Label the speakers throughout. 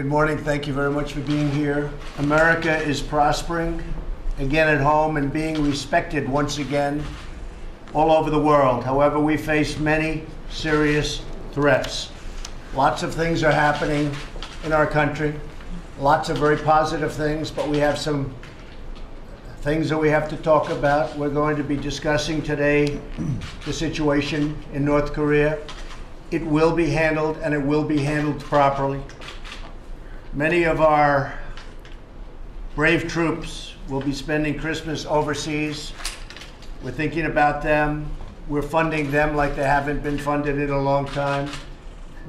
Speaker 1: Good morning. Thank you very much for being here. America is prospering again at home and being respected once again all over the world. However, we face many serious threats. Lots of things are happening in our country, lots of very positive things, but we have some things that we have to talk about. We're going to be discussing today the situation in North Korea. It will be handled, and it will be handled properly. Many of our brave troops will be spending Christmas overseas. We're thinking about them. We're funding them like they haven't been funded in a long time.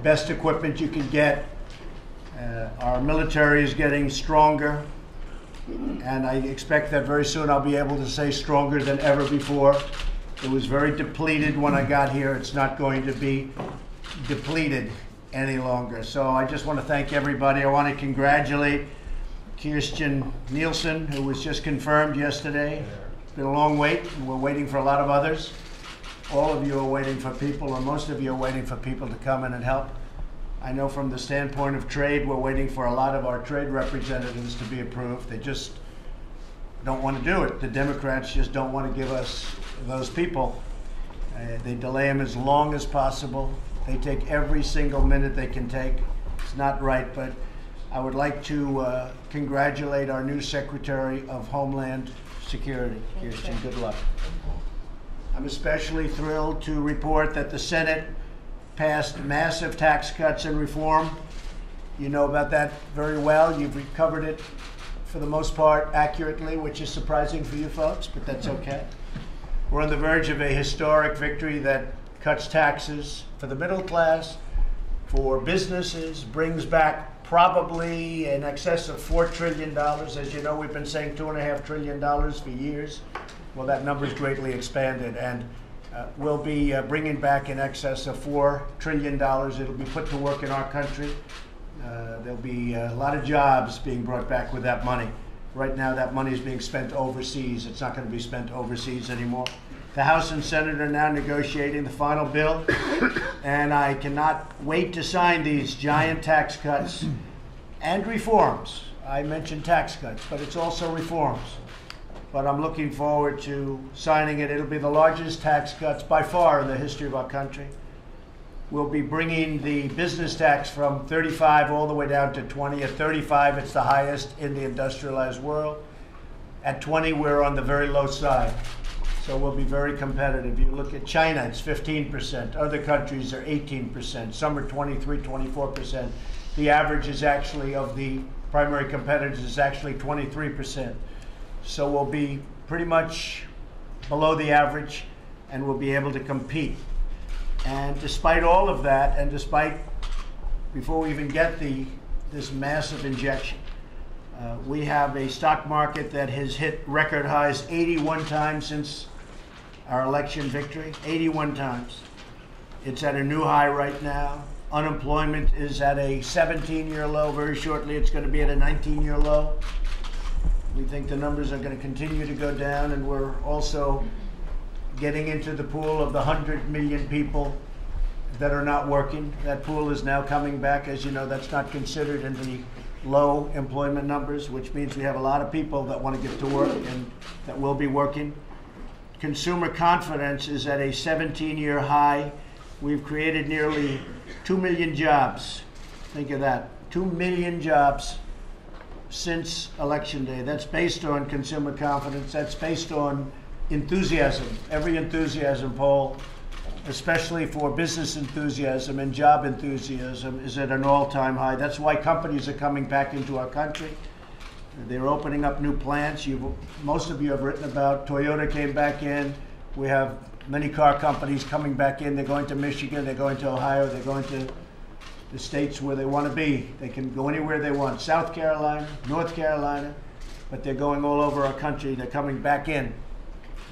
Speaker 1: Best equipment you can get. Our military is getting stronger, and I expect that very soon I'll be able to say stronger than ever before. It was very depleted when I got here. It's not going to be depleted any longer. So I just want to thank everybody. I want to congratulate Kirstjen Nielsen, who was just confirmed yesterday. It's been a long wait, and we're waiting for a lot of others. All of you are waiting for people, or most of you are waiting for people to come in and help. I know from the standpoint of trade, we're waiting for a lot of our trade representatives to be approved. They just don't want to do it. The Democrats just don't want to give us those people. They delay them as long as possible. They take every single minute they can take. It's not right, but I would like to congratulate our new Secretary of Homeland Security. Kirstjen, good luck. I'm especially thrilled to report that the Senate passed massive tax cuts and reform. You know about that very well. You've covered it for the most part accurately, which is surprising for you folks, but that's okay. We're on the verge of a historic victory that cuts taxes for the middle class, for businesses, brings back probably in excess of $4 trillion. As you know, we've been saying $2.5 trillion for years. Well, that number's greatly expanded, and we'll be bringing back in excess of $4 trillion. It'll be put to work in our country. There'll be a lot of jobs being brought back with that money. Right now, that money is being spent overseas. It's not going to be spent overseas anymore. The House and Senate are now negotiating the final bill, and I cannot wait to sign these giant tax cuts and reforms. I mentioned tax cuts, but it's also reforms. But I'm looking forward to signing it. It'll be the largest tax cuts by far in the history of our country. We'll be bringing the business tax from 35 all the way down to 20. At 35, it's the highest in the industrialized world. At 20, we're on the very low side. So we'll be very competitive. You look at China, it's 15%. Other countries are 18%. Some are 23, 24%. The average is actually, of the primary competitors, is actually 23%. So we'll be pretty much below the average, and we'll be able to compete. And despite all of that, and despite, before we even get this massive injection, we have a stock market that has hit record highs 81 times since our election victory, 81 times. It's at a new high right now. Unemployment is at a 17-year low. Very shortly, it's going to be at a 19-year low. We think the numbers are going to continue to go down, and we're also getting into the pool of the 100 million people that are not working. That pool is now coming back. As you know, that's not considered in the low employment numbers, which means we have a lot of people that want to get to work and that will be working. Consumer confidence is at a 17-year high. We've created nearly 2 million jobs. Think of that, 2 million jobs since Election Day. That's based on consumer confidence. That's based on enthusiasm. Every enthusiasm poll, especially for business enthusiasm and job enthusiasm, is at an all-time high. That's why companies are coming back into our country. They're opening up new plants. Most of you have written about Toyota came back in. We have many car companies coming back in. They're going to Michigan. They're going to Ohio. They're going to the states where they want to be. They can go anywhere they want. South Carolina, North Carolina, but they're going all over our country. They're coming back in.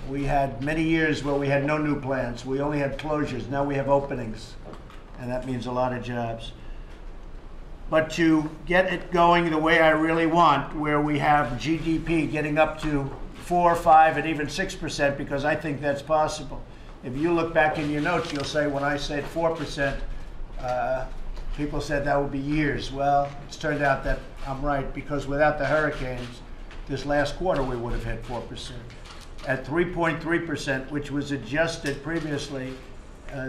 Speaker 1: We had many years where we had no new plants. We only had closures. Now we have openings, and that means a lot of jobs. But to get it going the way I really want, where we have GDP getting up to 4, 5, and even 6%, because I think that's possible. If you look back in your notes, you'll say when I said 4%, People said that would be years. Well, it's turned out that I'm right, because without the hurricanes, this last quarter we would have hit 4%. At 3.3%, which was adjusted previously,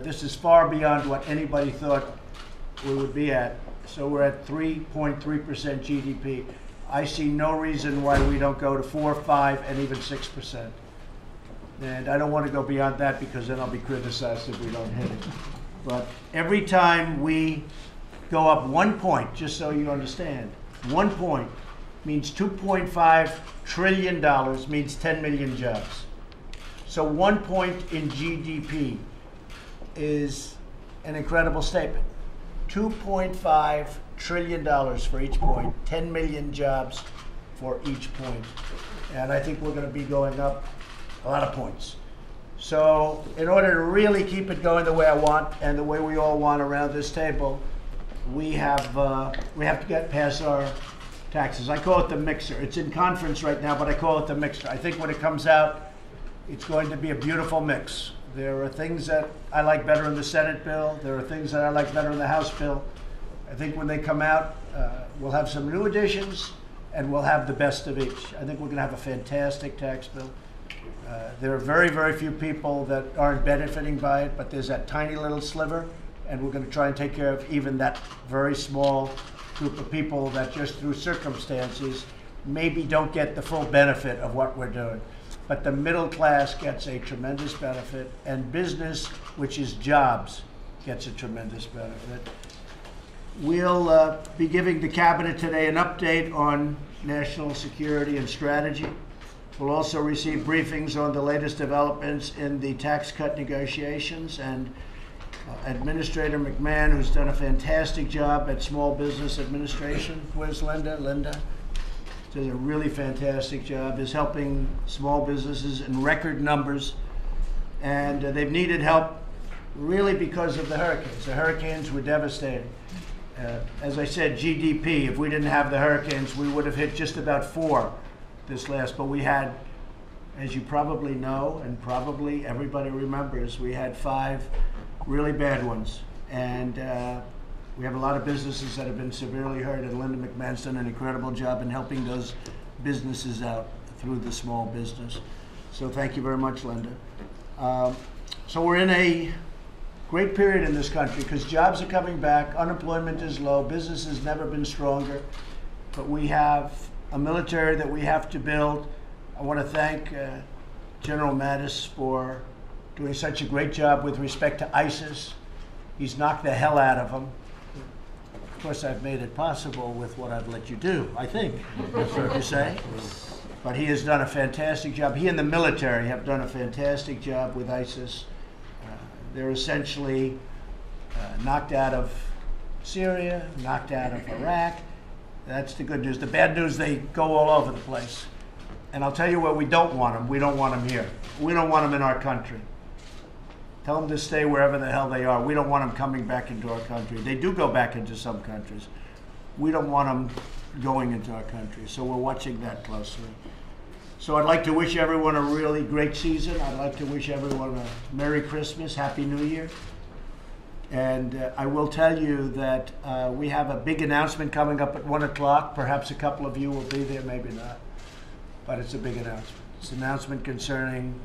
Speaker 1: this is far beyond what anybody thought we would be at. So we're at 3.3% GDP. I see no reason why we don't go to 4, 5, and even 6%. And I don't want to go beyond that, because then I'll be criticized if we don't hit it. But every time we go up 1 point, just so you understand, 1 point means $2.5 trillion, means 10 million jobs. So 1 point in GDP is an incredible statement. $2.5 trillion for each point, 10 million jobs for each point. And I think we're going to be going up a lot of points. So in order to really keep it going the way I want and the way we all want around this table, we have to get past our taxes. I call it the mixer. It's in conference right now, but I call it the mixer. I think when it comes out, it's going to be a beautiful mix. There are things that I like better in the Senate bill. There are things that I like better in the House bill. I think when they come out, we'll have some new additions, and we'll have the best of each. I think we're going to have a fantastic tax bill. There are very, very few people that aren't benefiting by it, but there's that tiny little sliver, and we're going to try and take care of even that very small group of people that just through circumstances maybe don't get the full benefit of what we're doing. But the middle class gets a tremendous benefit, and business, which is jobs, gets a tremendous benefit. We'll be giving the cabinet today an update on national security and strategy. We'll also receive briefings on the latest developments in the tax cut negotiations, and Administrator McMahon, who's done a fantastic job at Small Business Administration. Where's Linda? Linda does a really fantastic job, is helping small businesses in record numbers, and they've needed help really because of the hurricanes. The hurricanes were devastating. As I said, GDP, if we didn't have the hurricanes, we would have hit just about 4 this last, but we had, as you probably know, and probably everybody remembers, we had 5 really bad ones. And we have a lot of businesses that have been severely hurt, and Linda McMahon's done an incredible job in helping those businesses out through the small business. So thank you very much, Linda. So we're in a great period in this country because jobs are coming back, unemployment is low, business has never been stronger, but we have a military that we have to build. I want to thank General Mattis for doing such a great job with respect to ISIS. He's knocked the hell out of them. Of course, I've made it possible with what I've let you do, I think, that's fair to say. But he has done a fantastic job. He and the military have done a fantastic job with ISIS. They're essentially knocked out of Syria, knocked out of Iraq. That's the good news. The bad news, they go all over the place. And I'll tell you where we don't want them. We don't want them here. We don't want them in our country. Tell them to stay wherever the hell they are. We don't want them coming back into our country. They do go back into some countries. We don't want them going into our country. So we're watching that closely. So I'd like to wish everyone a really great season. I'd like to wish everyone a Merry Christmas, Happy New Year. And I will tell you that we have a big announcement coming up at 1 o'clock. Perhaps a couple of you will be there, maybe not. But it's a big announcement. It's an announcement concerning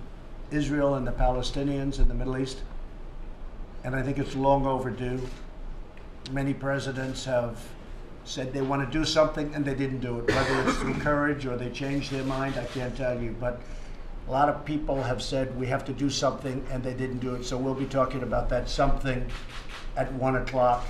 Speaker 1: Israel and the Palestinians in the Middle East. And I think it's long overdue. Many presidents have said they want to do something and they didn't do it, whether it's through courage or they changed their mind, I can't tell you. But a lot of people have said we have to do something and they didn't do it. So we'll be talking about that something at 1 o'clock.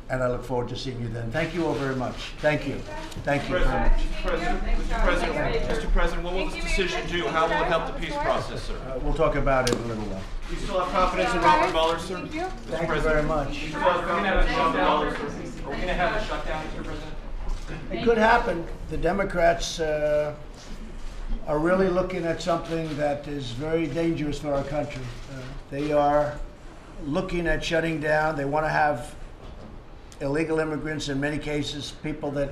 Speaker 1: And I look forward to seeing you then. Thank you all very much. Thank you. Thank you very much.
Speaker 2: Mr. President, what will this decision do? How will it help the peace process, sir?
Speaker 1: We'll talk about it in a little while.
Speaker 2: Do you still have confidence in Robert Mueller, sir?
Speaker 1: Thank you very much.
Speaker 2: Are we going to have a shutdown, Mr. President?
Speaker 1: It could happen. The Democrats are really looking at something that is very dangerous for our country. They are looking at shutting down. They want to have illegal immigrants, in many cases, people that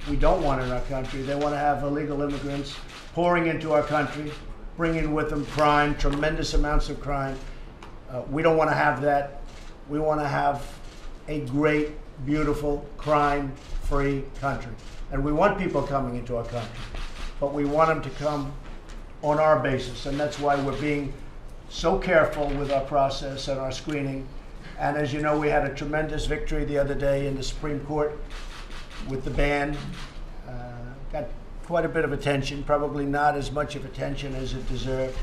Speaker 1: we don't want in our country. They want to have illegal immigrants pouring into our country, bringing with them crime, tremendous amounts of crime. We don't want to have that. We want to have a great, beautiful, crime-free country. And we want people coming into our country, but we want them to come on our basis. And that's why we're being so careful with our process and our screening. And as you know, we had a tremendous victory the other day in the Supreme Court with the ban. Got quite a bit of attention, probably not as much of attention as it deserved.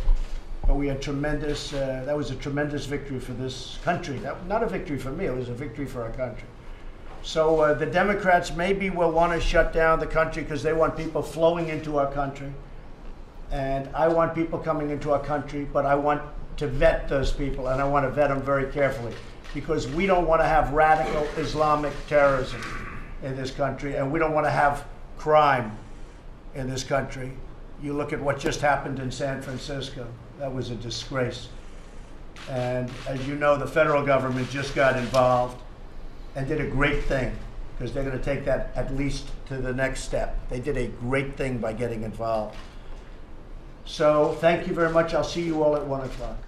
Speaker 1: But we had tremendous, that was a tremendous victory for this country. Not a victory for me, it was a victory for our country. So the Democrats maybe will want to shut down the country because they want people flowing into our country. And I want people coming into our country, but I want to vet those people, and I want to vet them very carefully because we don't want to have radical Islamic terrorism in this country, and we don't want to have crime in this country. You look at what just happened in San Francisco. That was a disgrace. And as you know, the federal government just got involved and did a great thing because they're going to take that at least to the next step. They did a great thing by getting involved. So thank you very much. I'll see you all at 1 o'clock.